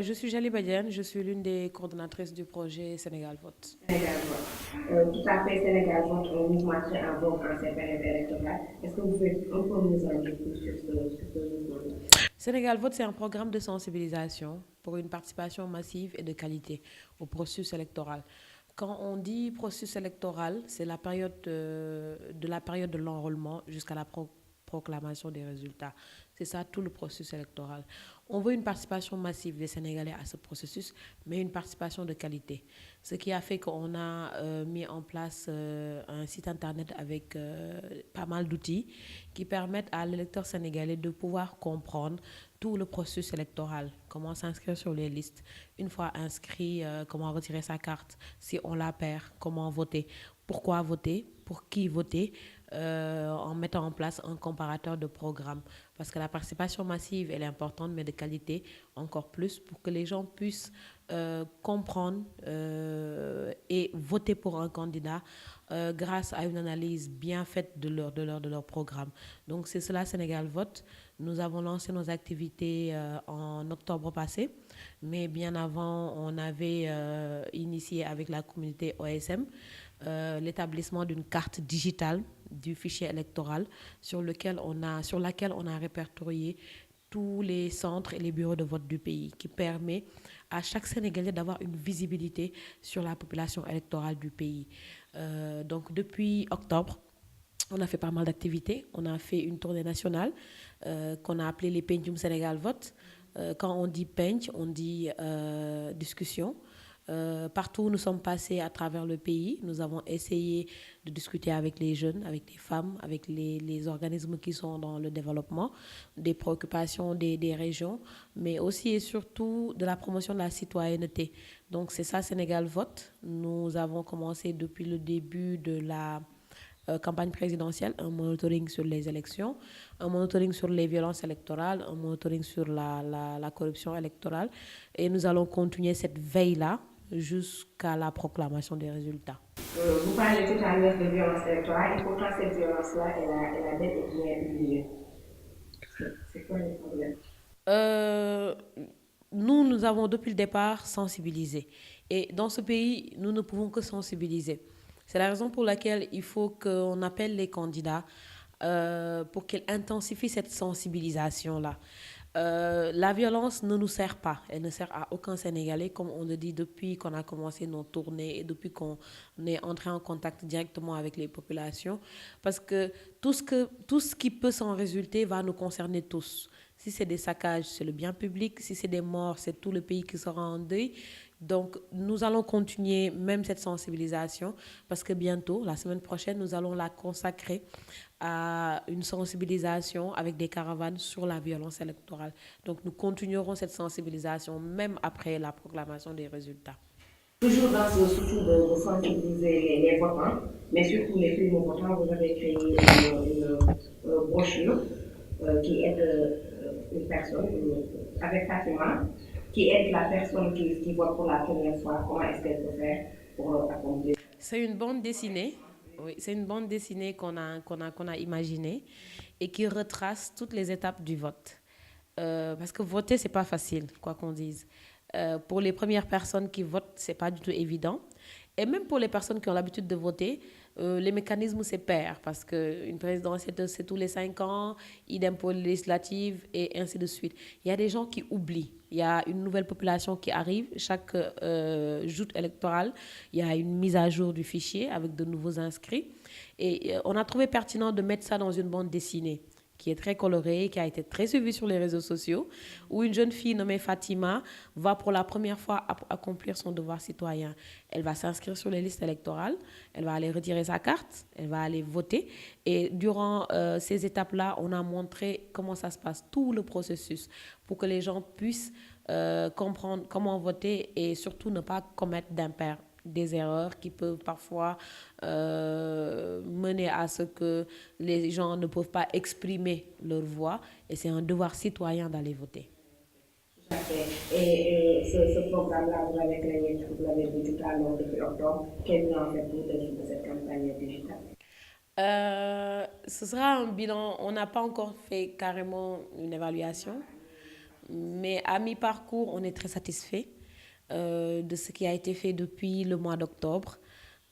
Je suis Jali Badiane, je suis l'une des coordonnatrices du projet Sénégal Vote. Sénégal Vote. Tout à fait, Sénégal Vote, un mouvement très en vogue en cette période électorale. Est-ce que vous pouvez un peu nous en dire plus sur ce mouvement? Sénégal Vote, c'est un programme de sensibilisation pour une participation massive et de qualité au processus électoral. Quand on dit processus électoral, c'est la période de la période de l'enrôlement jusqu'à la proclamation des résultats. C'est ça tout le processus électoral. On veut une participation massive des Sénégalais à ce processus, mais une participation de qualité. Ce qui a fait qu'on a mis en place un site internet avec pas mal d'outils qui permettent à l'électeur sénégalais de pouvoir comprendre tout le processus électoral, comment s'inscrire sur les listes, une fois inscrit, comment retirer sa carte, si on la perd, comment voter, pourquoi voter, pour qui voter, en mettant en place un comparateur de programmes. Parce que la participation massive, elle est importante, mais de qualité encore plus, pour que les gens puissent comprendre et voter pour un candidat grâce à une analyse bien faite de leur programme. Donc c'est cela Sénégal Vote. Nous avons lancé nos activités en octobre passé, mais bien avant, on avait initié avec la communauté OSM l'établissement d'une carte digitale du fichier électoral sur laquelle on a répertorié tous les centres et les bureaux de vote du pays, qui permet à chaque Sénégalais d'avoir une visibilité sur la population électorale du pays. Donc depuis octobre, on a fait pas mal d'activités. On a fait une tournée nationale qu'on a appelée les Pencum Sénégal Vote. Quand on dit pench, on dit discussion. Partout où nous sommes passés à travers le pays, nous avons essayé de discuter avec les jeunes, avec les femmes, avec les organismes qui sont dans le développement, des préoccupations des régions, mais aussi et surtout de la promotion de la citoyenneté. Donc c'est ça Sénégal Vote. Nous avons commencé depuis le début de la campagne présidentielle, un monitoring sur les élections, un monitoring sur les violences électorales, un monitoring sur la corruption électorale. Et nous allons continuer cette veille-là jusqu'à la proclamation des résultats. Vous parlez tout à l'heure de violence électorale et pourtant cette violence-là, elle a bel et bien eu lieu. C'est quoi le problème? Euh, nous avons depuis le départ sensibilisé. Et dans ce pays, nous ne pouvons que sensibiliser. C'est la raison pour laquelle il faut qu'on appelle les candidats pour qu'ils intensifient cette sensibilisation-là. La violence ne nous sert pas, elle ne sert à aucun Sénégalais, comme on le dit depuis qu'on a commencé nos tournées et depuis qu'on est entré en contact directement avec les populations, parce que tout ce qui peut s'en résulter va nous concerner tous. Si c'est des saccages, c'est le bien public. Si c'est des morts, c'est tout le pays qui sera en deuil. Donc, nous allons continuer même cette sensibilisation parce que bientôt, la semaine prochaine, nous allons la consacrer à une sensibilisation avec des caravanes sur la violence électorale. Donc, nous continuerons cette sensibilisation même après la proclamation des résultats. Toujours dans ce souci de sensibiliser les votants, mais surtout les primo-votants, vous avez créé une brochure qui aide une personne, avec Fatima, qui aide la personne qui vote pour la première fois. Comment est-ce qu'elle peut faire pour accomplir? C'est une bande dessinée. Oui, c'est une bande dessinée qu'on a imaginée et qui retrace toutes les étapes du vote. Parce que voter, c'est pas facile, quoi qu'on dise. Pour les premières personnes qui votent, c'est pas du tout évident. Et même pour les personnes qui ont l'habitude de voter, les mécanismes se perdent parce qu'une présidentielle, c'est tous les 5 ans, idem pour les législatives et ainsi de suite. Il y a des gens qui oublient. Il y a une nouvelle population qui arrive. Chaque joute électorale, il y a une mise à jour du fichier avec de nouveaux inscrits. Et on a trouvé pertinent de mettre ça dans une bande dessinée qui est très colorée, qui a été très suivie sur les réseaux sociaux, où une jeune fille nommée Fatima va pour la première fois accomplir son devoir citoyen. Elle va s'inscrire sur les listes électorales, elle va aller retirer sa carte, elle va aller voter. Et durant ces étapes-là, on a montré comment ça se passe, tout le processus, pour que les gens puissent comprendre comment voter et surtout ne pas commettre des erreurs qui peuvent parfois mener à ce que les gens ne peuvent pas exprimer leur voix et c'est un devoir citoyen d'aller voter. Tout à fait. Et ce programme-là, vous l'avez créé, vous l'avez dit tout à l'heure depuis octobre. Quel bilan en fait-vous de cette campagne digitale? Ce sera un bilan. On n'a pas encore fait carrément une évaluation, mais à mi-parcours, on est très satisfait de ce qui a été fait depuis le mois d'octobre.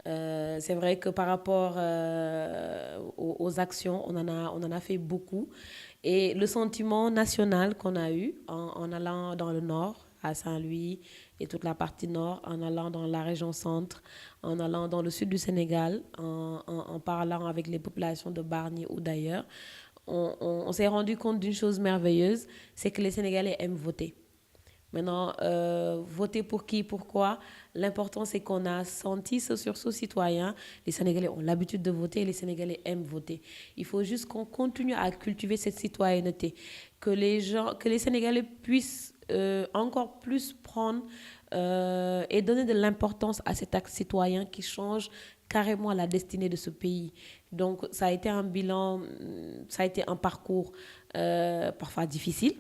C'est vrai que par rapport aux actions, on en a fait beaucoup. Et le sentiment national qu'on a eu en allant dans le nord, à Saint-Louis et toute la partie nord, en allant dans la région centre, en allant dans le sud du Sénégal, en parlant avec les populations de Bargny ou d'ailleurs, on s'est rendu compte d'une chose merveilleuse, c'est que les Sénégalais aiment voter. Maintenant, voter pour qui, pourquoi? L'important, c'est qu'on a senti ce sursaut citoyen. Les Sénégalais ont l'habitude de voter et les Sénégalais aiment voter. Il faut juste qu'on continue à cultiver cette citoyenneté, que les Sénégalais puissent encore plus prendre et donner de l'importance à cet acte citoyen qui change carrément la destinée de ce pays. Donc, ça a été un bilan, ça a été un parcours parfois difficile,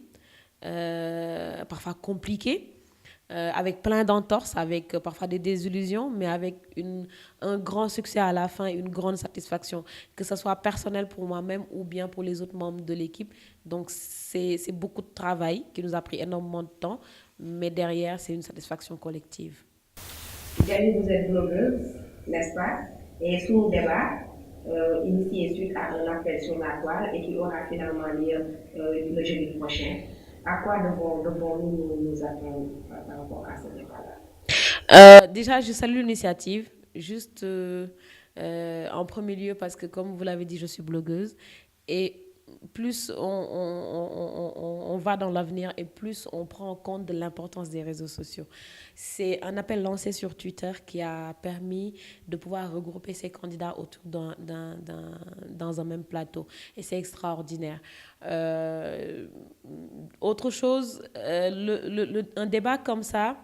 parfois compliqué, avec plein d'entorses, avec parfois des désillusions, mais avec un grand succès à la fin et une grande satisfaction, que ce soit personnel pour moi-même ou bien pour les autres membres de l'équipe. Donc, c'est beaucoup de travail qui nous a pris énormément de temps, mais derrière, c'est une satisfaction collective. Jamie, vous êtes blogueuse, n'est-ce pas? Et sous débat, initié suite à un appel sur la toile et qui aura finalement lieu le jeudi prochain. À quoi devons-nous nous attendre par rapport à ce débat-là? Déjà, je salue l'initiative. Juste en premier lieu, parce que comme vous l'avez dit, je suis blogueuse. Et plus on va dans l'avenir et plus on prend en compte de l'importance des réseaux sociaux. C'est un appel lancé sur Twitter qui a permis de pouvoir regrouper ces candidats autour dans un même plateau. Et c'est extraordinaire. Autre chose, un débat comme ça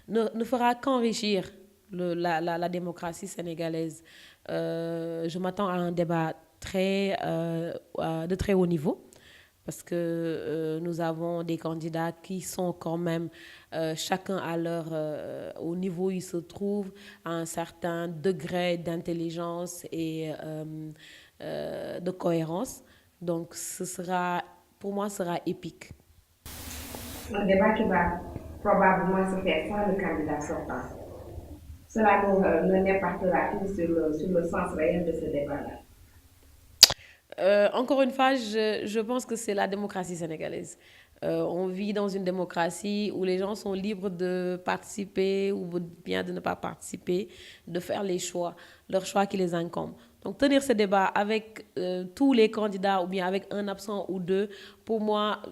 ne fera qu'enrichir la démocratie sénégalaise. Je m'attends à un débat de très haut niveau parce que nous avons des candidats qui sont quand même chacun au niveau où ils se trouvent, à un certain degré d'intelligence et de cohérence. Donc, pour moi, sera épique. Un débat qui va probablement se faire sans le candidat sortant. Cela nous impactera sur le sens réel de ce débat-là. Encore une fois, je pense que c'est la démocratie sénégalaise. On vit dans une démocratie où les gens sont libres de participer ou bien de ne pas participer, de faire leurs choix qui les incombent. Donc tenir ce débat avec tous les candidats ou bien avec un absent ou deux, pour moi,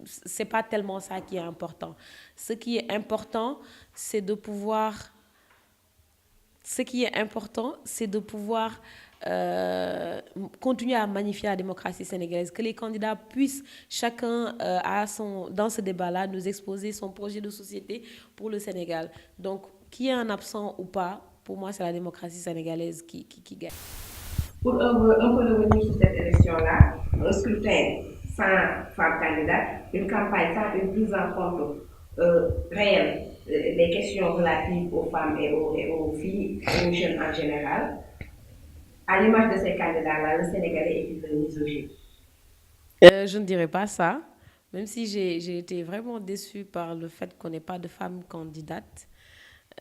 c'est pas tellement ça qui est important. Ce qui est important, c'est de pouvoir continuer à magnifier la démocratie sénégalaise, que les candidats puissent chacun dans ce débat-là nous exposer son projet de société pour le Sénégal. Donc, qu'il y ait un absent ou pas, pour moi, c'est la démocratie sénégalaise qui gagne. Pour un peu revenir sur cette élection-là, un scrutin sans femme candidate, une campagne sans une prise en compte réelle des questions relatives aux femmes et aux filles, aux jeunes en général. À l'image de ces candidats-là, le Sénégalais est une misogyne. Je ne dirais pas ça, même si j'ai été vraiment déçue par le fait qu'on n'ait pas de femmes candidates.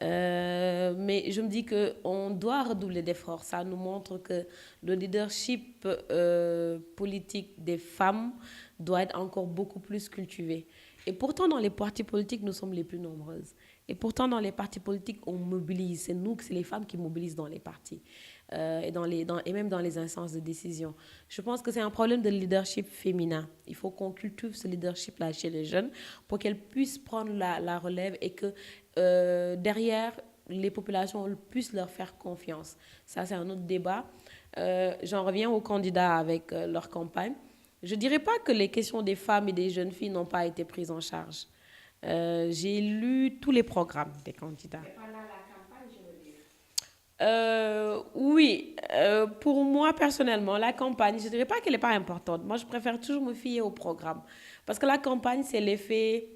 Mais je me dis qu'on doit redoubler d'efforts. Ça nous montre que le leadership politique des femmes doit être encore beaucoup plus cultivé. Et pourtant, dans les partis politiques, nous sommes les plus nombreuses. Et pourtant, dans les partis politiques, on mobilise. C'est les femmes qui mobilisent dans les partis et même dans les instances de décision. Je pense que c'est un problème de leadership féminin. Il faut qu'on cultive ce leadership-là chez les jeunes pour qu'elles puissent prendre la relève et que derrière, les populations puissent leur faire confiance. Ça, c'est un autre débat. J'en reviens aux candidats avec leur campagne. Je ne dirais pas que les questions des femmes et des jeunes filles n'ont pas été prises en charge. J'ai lu tous les programmes des candidats. Et pendant la campagne, je veux dire. Oui, pour moi personnellement, la campagne, je ne dirais pas qu'elle n'est pas importante. Moi, je préfère toujours me fier au programme. Parce que la campagne, c'est l'effet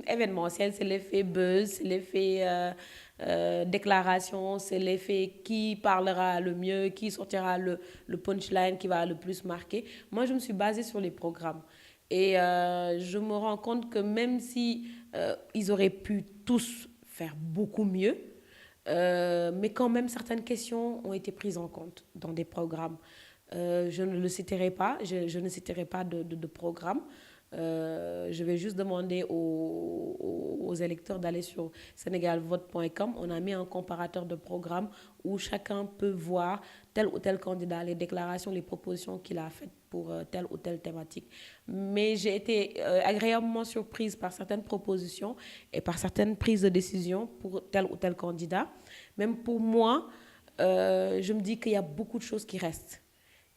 événementiel, c'est l'effet buzz, c'est l'effet déclaration, c'est l'effet qui parlera le mieux, qui sortira le punchline qui va le plus marquer. Moi, je me suis basée sur les programmes. Et je me rends compte que même si ils auraient pu tous faire beaucoup mieux, mais quand même certaines questions ont été prises en compte dans des programmes. Je ne le citerai pas, je ne citerai pas de programme. Je vais juste demander aux électeurs d'aller sur senegalvote.com. On a mis un comparateur de programmes où chacun peut voir tel ou tel candidat, les déclarations, les propositions qu'il a faites pour telle ou telle thématique. Mais j'ai été agréablement surprise par certaines propositions et par certaines prises de décision pour tel ou tel candidat. Même pour moi, je me dis qu'il y a beaucoup de choses qui restent.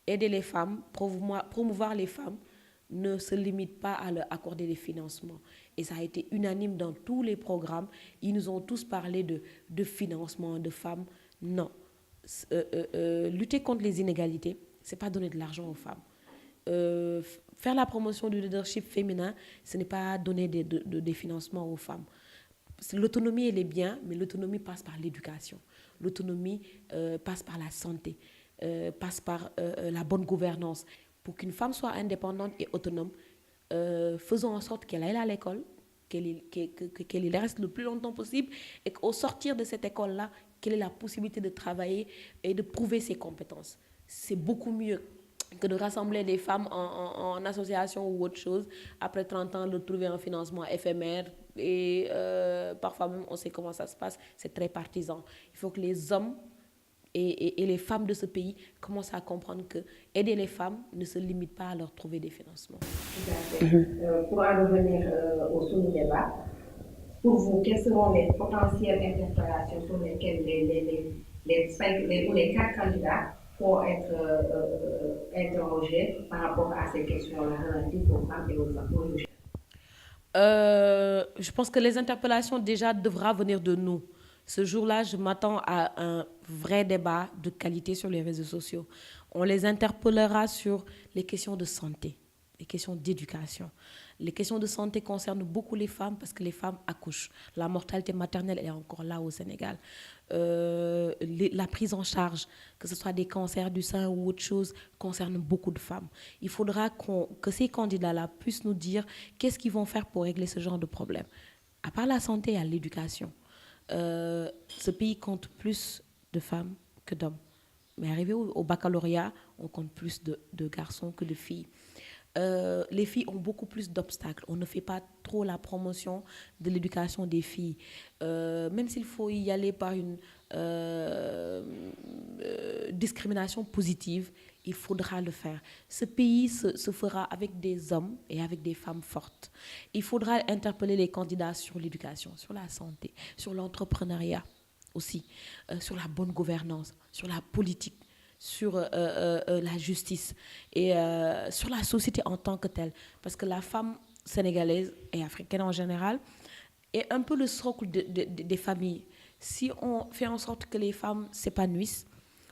Aider les femmes, promouvoir les femmes, ne se limite pas à leur accorder des financements. Et ça a été unanime dans tous les programmes. Ils nous ont tous parlé de financement de femmes. Non. Lutter contre les inégalités, ce n'est pas donner de l'argent aux femmes. Faire la promotion du leadership féminin, ce n'est pas donner des financements aux femmes. L'autonomie, elle est bien, mais l'autonomie passe par l'éducation. L'autonomie passe par la santé, passe par la bonne gouvernance. Pour qu'une femme soit indépendante et autonome, faisons en sorte qu'elle aille à l'école, qu'elle y reste le plus longtemps possible et qu'au sortir de cette école-là, qu'elle ait la possibilité de travailler et de prouver ses compétences. C'est beaucoup mieux que de rassembler des femmes en association ou autre chose, après 30 ans, de trouver un financement éphémère et parfois même on sait comment ça se passe, c'est très partisan. Il faut que les hommes et les femmes de ce pays commencent à comprendre que aider les femmes ne se limite pas à leur trouver des financements. Tout à fait. Pour en revenir au sous-débat, pour vous, quelles seront les potentielles interpellations sur lesquelles les 4 candidats vont être interrogés par rapport à ces questions-là relatives aux femmes et aux hommes? Je pense que les interpellations déjà devraient venir de nous. Ce jour-là, je m'attends à un vrai débat de qualité sur les réseaux sociaux. On les interpellera sur les questions de santé, les questions d'éducation. Les questions de santé concernent beaucoup les femmes parce que les femmes accouchent. La mortalité maternelle est encore là au Sénégal. La prise en charge, que ce soit des cancers du sein ou autre chose, concerne beaucoup de femmes. Il faudra que ces candidats-là puissent nous dire qu'est-ce qu'ils vont faire pour régler ce genre de problème. À part la santé, il y a l'éducation. Ce pays compte plus de femmes que d'hommes. Mais arrivé au baccalauréat, on compte plus de garçons que de filles. Les filles ont beaucoup plus d'obstacles. On ne fait pas trop la promotion de l'éducation des filles. Même s'il faut y aller par une discrimination positive, il faudra le faire. Ce pays se fera avec des hommes et avec des femmes fortes. Il faudra interpeller les candidats sur l'éducation, sur la santé, sur l'entrepreneuriat aussi, sur la bonne gouvernance, sur la politique, sur la justice et sur la société en tant que telle. Parce que la femme sénégalaise et africaine en général est un peu le socle des familles. Si on fait en sorte que les femmes s'épanouissent,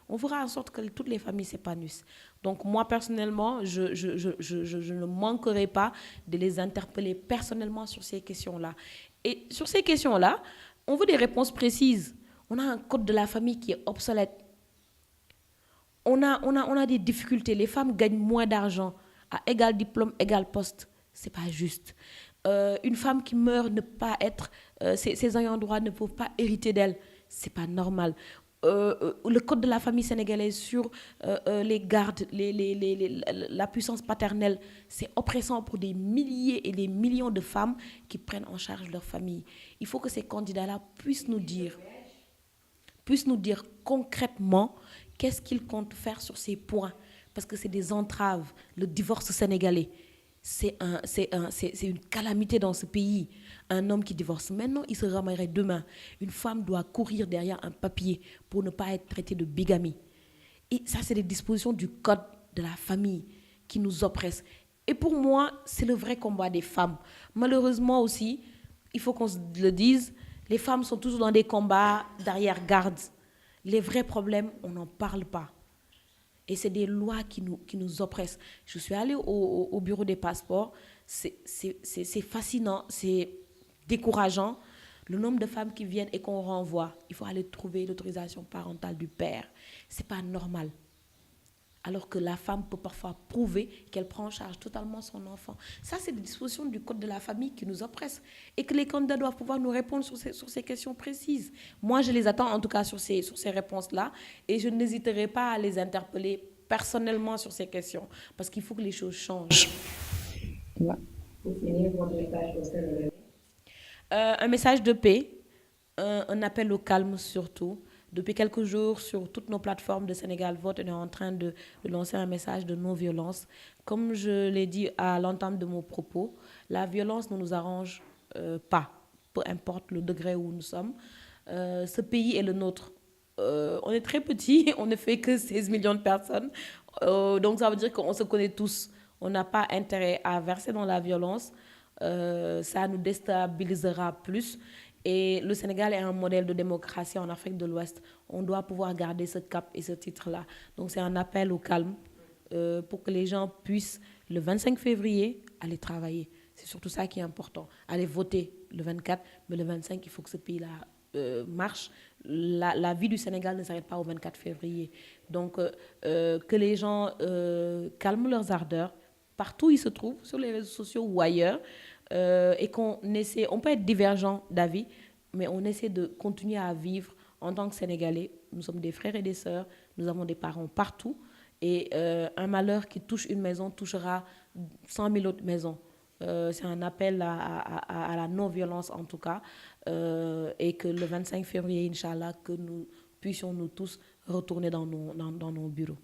on fera en sorte que toutes les familles s'épanouissent. Donc moi, personnellement, je ne manquerai pas de les interpeller personnellement sur ces questions-là. Et sur ces questions-là, on veut des réponses précises. On a un code de la famille qui est obsolète. On a des difficultés. Les femmes gagnent moins d'argent. À égal diplôme, égal poste. Ce n'est pas juste. Une femme qui meurt, ses ayants droit ne peuvent pas hériter d'elle. Ce n'est pas normal. Le code de la famille sénégalaise sur les gardes, la puissance paternelle, c'est oppressant pour des milliers et des millions de femmes qui prennent en charge leur famille. Il faut que ces candidats-là puissent nous dire concrètement qu'est-ce qu'ils comptent faire sur ces points. Parce que c'est des entraves. Le divorce sénégalais, c'est une calamité dans ce pays. Un homme qui divorce maintenant, il se ramènerait demain. Une femme doit courir derrière un papier pour ne pas être traitée de bigamie. Et ça, c'est des dispositions du code de la famille qui nous oppressent. Et pour moi, c'est le vrai combat des femmes. Malheureusement aussi, il faut qu'on se le dise, les femmes sont toujours dans des combats d'arrière-garde. Les vrais problèmes, on n'en parle pas. Et c'est des lois qui nous oppressent. Je suis allée au bureau des passeports. C'est fascinant, c'est décourageant Le nombre de femmes qui viennent et qu'on renvoie, il faut aller trouver l'autorisation parentale du père. C'est pas normal. Alors que la femme peut parfois prouver qu'elle prend en charge totalement son enfant. Ça, c'est des dispositions du Code de la famille qui nous oppressent et que les candidats doivent pouvoir nous répondre sur ces questions précises. Moi, je les attends en tout cas sur ces réponses-là et je n'hésiterai pas à les interpeller personnellement sur ces questions parce qu'il faut que les choses changent. Ouais. Pour finir, votre message au Sénégalais. Un message de paix, un appel au calme surtout. Depuis quelques jours, sur toutes nos plateformes de Sénégal Vote, on est en train de lancer un message de non-violence. Comme je l'ai dit à l'entame de mon propos, la violence ne nous arrange pas, peu importe le degré où nous sommes. Ce pays est le nôtre. On est très petit, on ne fait que 16 millions de personnes. Donc ça veut dire qu'on se connaît tous. On n'a pas intérêt à verser dans la violence. Ça nous déstabilisera plus. Et le Sénégal est un modèle de démocratie en Afrique de l'Ouest. On doit pouvoir garder ce cap et ce titre-là. Donc c'est un appel au calme pour que les gens puissent, le 25 février, aller travailler. C'est surtout ça qui est important. Aller voter le 24, mais le 25, il faut que ce pays-là marche. La vie du Sénégal ne s'arrête pas au 24 février. Donc que les gens calment leurs ardeurs, partout où ils se trouvent, sur les réseaux sociaux ou ailleurs, et qu'on essaie, on peut être divergent d'avis, mais on essaie de continuer à vivre en tant que Sénégalais. Nous sommes des frères et des sœurs, nous avons des parents partout, et un malheur qui touche une maison touchera 100 000 autres maisons. C'est un appel à la non-violence en tout cas, et que le 25 février, Inch'Allah, que nous puissions nous tous retourner dans nos bureaux.